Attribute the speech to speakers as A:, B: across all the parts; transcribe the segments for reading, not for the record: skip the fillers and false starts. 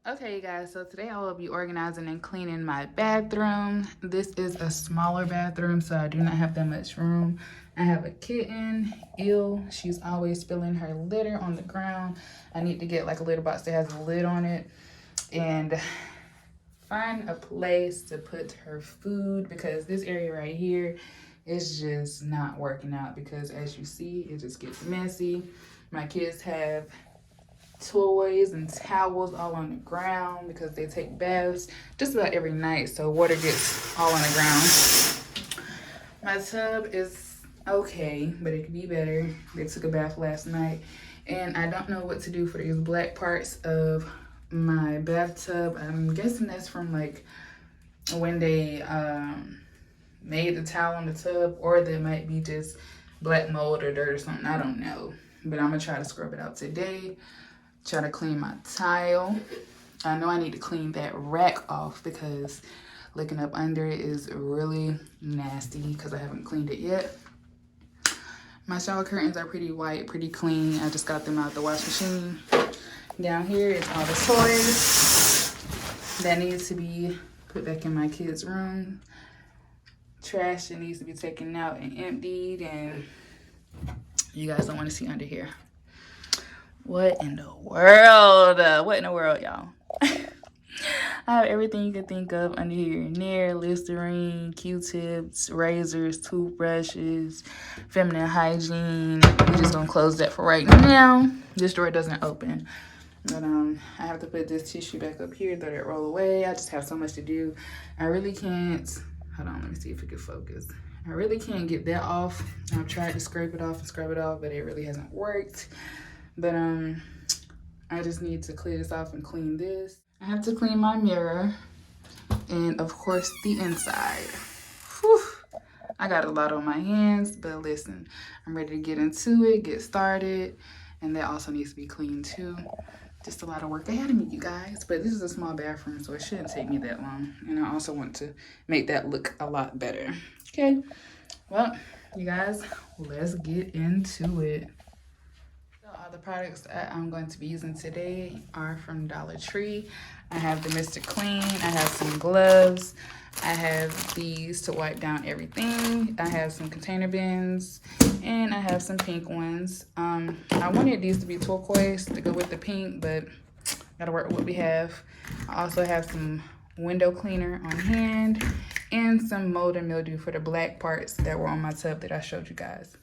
A: Okay, you guys, so today I will be organizing and cleaning my bathroom. This is a smaller bathroom, so I do not have that much room. I have a kitten, ill. She's always spilling her litter on the ground. I need to get like a litter box that has a lid on it and find a place to put her food, because this area right here is just not working out, because as you see, it just gets messy. My kids have toys and towels all on the ground because they take baths just about every night, so water gets all on the ground. My tub is okay, but it could be better. They took a bath last night, and I don't know what to do for these black parts of my bathtub. I'm guessing that's from like when they made the towel on the tub, or there might be just black mold or dirt or something. I don't know, but I'm gonna try to scrub it out today. Try to clean my tile. I know I need to clean that rack off because looking up under it is really nasty because I haven't cleaned it yet. My shower curtains are pretty white, pretty clean. I just got them out the wash machine. Down here is all the toys that needs to be put back in my kids' room. Trash that needs to be taken out and emptied, and you guys don't want to see under here. What in the world? What in the world, y'all? I have everything you can think of under here. Nair, Listerine, Q-tips, razors, toothbrushes, feminine hygiene. We're just gonna close that for right now. This drawer doesn't open. But I have to put this tissue back up here, let it roll away. I just have so much to do. I really can't, hold on, let me see if we can focus. I really can't get that off. I've tried to scrape it off and scrub it off, but it really hasn't worked. But I just need to clear this off and clean this. I have to clean my mirror and of course the inside. Whew. I got a lot on my hands, but listen, I'm ready to get into it, get started, and that also needs to be cleaned too. Just a lot of work ahead of me, you guys, but this is a small bathroom, so it shouldn't take me that long. And I also want to make that look a lot better. Okay, well, you guys, let's get into it. All the products that I'm going to be using today are from Dollar Tree. I have the Mr. Clean, I have some gloves, I have these to wipe down everything, I have some container bins, and I have some pink ones. I wanted these to be turquoise to go with the pink, but gotta work with what we have. I also have some window cleaner on hand and some mold and mildew for the black parts that were on my tub that I showed you guys.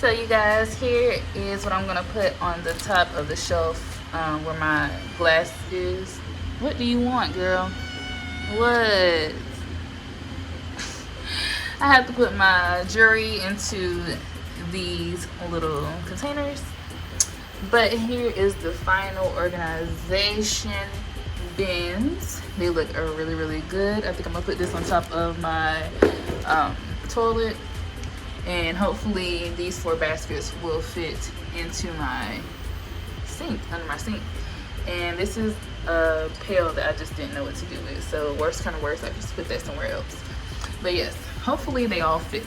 A: So you guys, here is what I'm gonna put on the top of the shelf where my glass is. What do you want, girl? What? I have to put my jewelry into these little containers. But here is the final organization bins. They look really, really good. I think I'm gonna put this on top of my toilet. And hopefully these 4 baskets will fit into my sink, under my sink. And this is a pail that I just didn't know what to do with. So worst kind of worst, I just put that somewhere else. But yes, hopefully they all fit.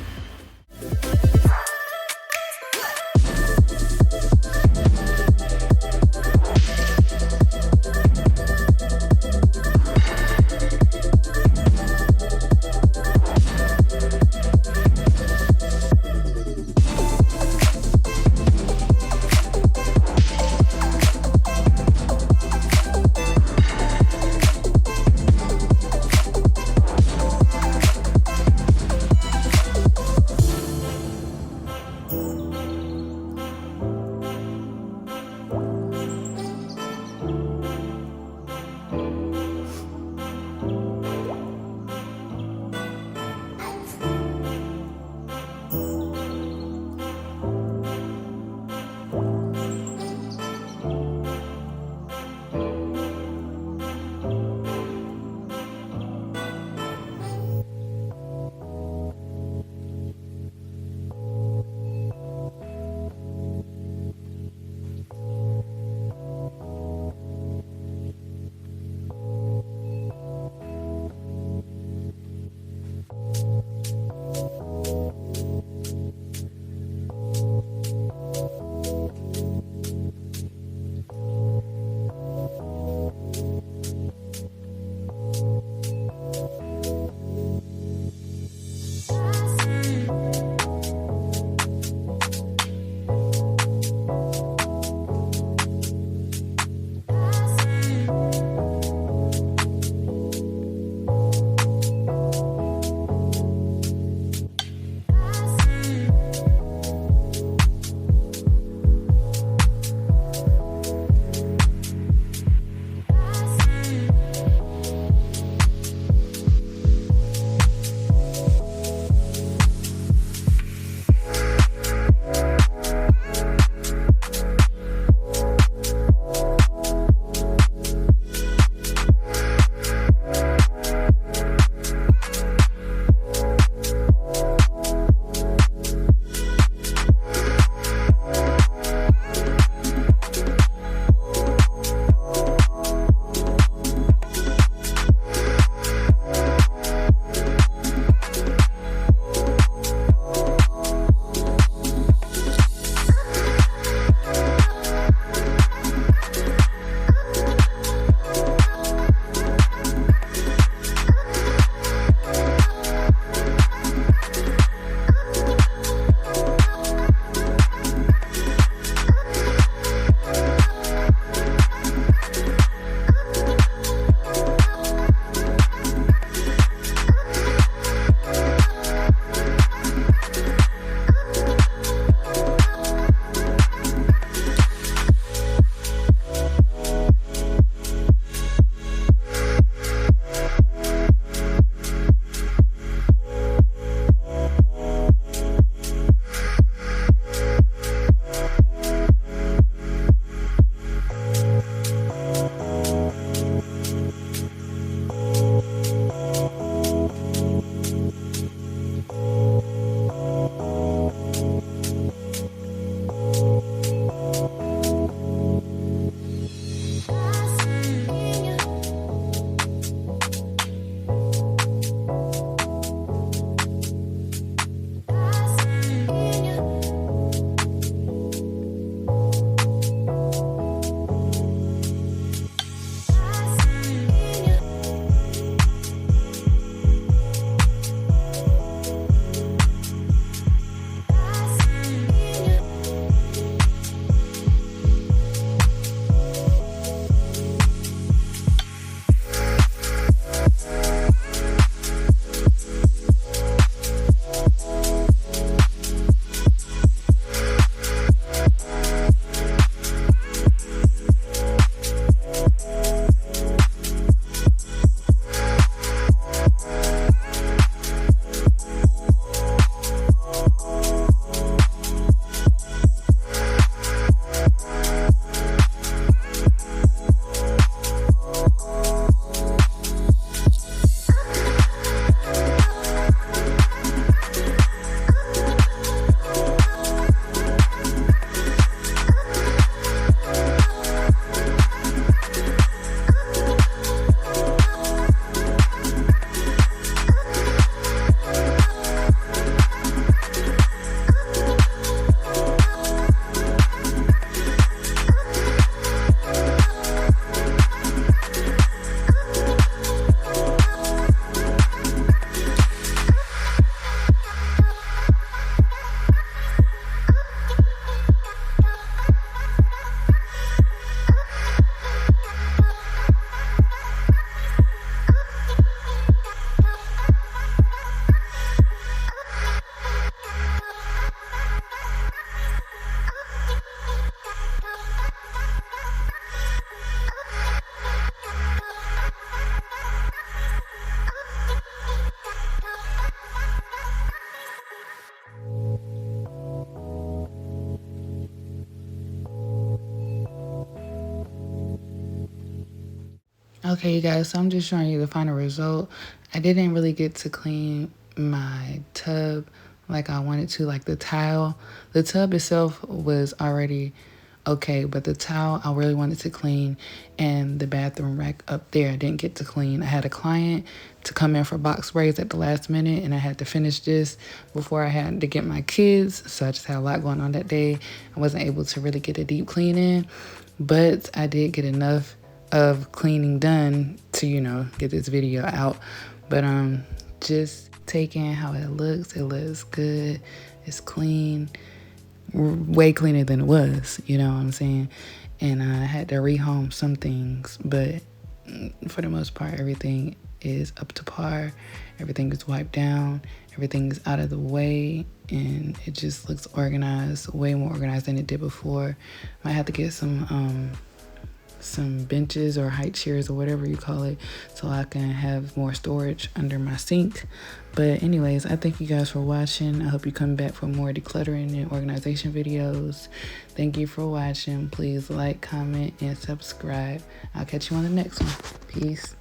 A: Okay, you guys, so I'm just showing you the final result. I didn't really get to clean my tub like I wanted to, like the tile. The tub itself was already okay, but the towel I really wanted to clean, and the bathroom rack up there I didn't get to clean. I had a client to come in for box braids at the last minute, and I had to finish this before I had to get my kids, so I just had a lot going on that day. I wasn't able to really get a deep clean in, but I did get enough of cleaning done to, you know, get this video out. But just taking how it looks good, it's clean, way cleaner than it was, you know what I'm saying? And I had to rehome some things, but for the most part, everything is up to par. Everything is wiped down, everything is out of the way, and it just looks organized, way more organized than it did before. Might have to get some benches or height chairs or whatever you call it, so I can have more storage under my sink. But anyways, I thank you guys for watching. I hope you come back for more decluttering and organization videos. Thank you for watching. Please like, comment, and subscribe. I'll catch you on the next one. Peace.